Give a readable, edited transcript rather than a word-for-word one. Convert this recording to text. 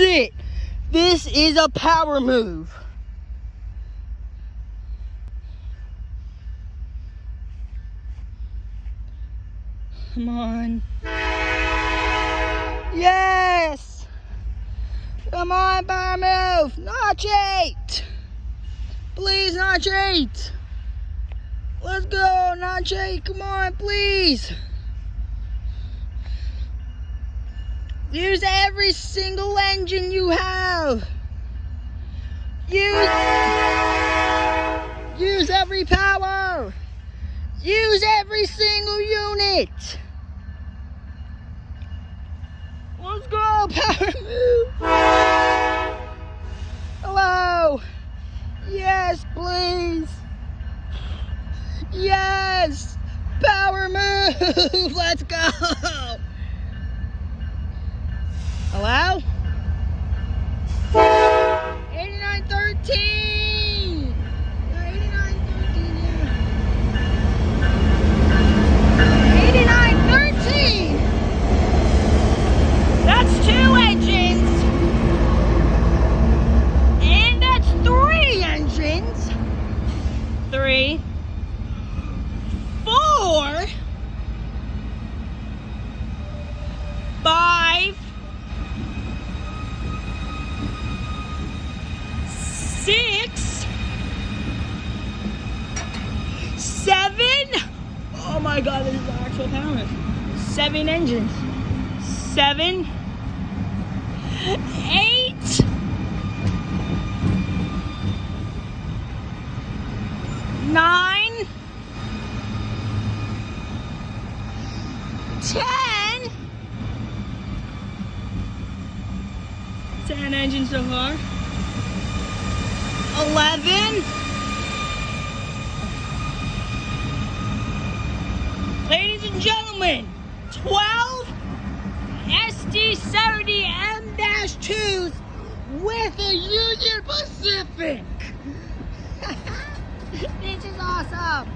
it. This is a power move. Come on. Yes. Come on, power move. Notch 8. Please, notch 8. Let's go, notch 8. Come on, please. Use every single engine you have. Use every power. Use every single unit. Let's go, power move. Hello. Yes, please. Yes. Power move. Let's go. Hello? 8913. 8913, yeah. 8913. That's 2 engines. And that's 3 engines. 3, 4, 5, 6, 7. Oh my God, this is the actual power move. 7 engines. 7, 8, 9, 10. 10 engines so far. 11. Ladies and gentlemen, 12 SD70M-2s with a Union Pacific. This is awesome.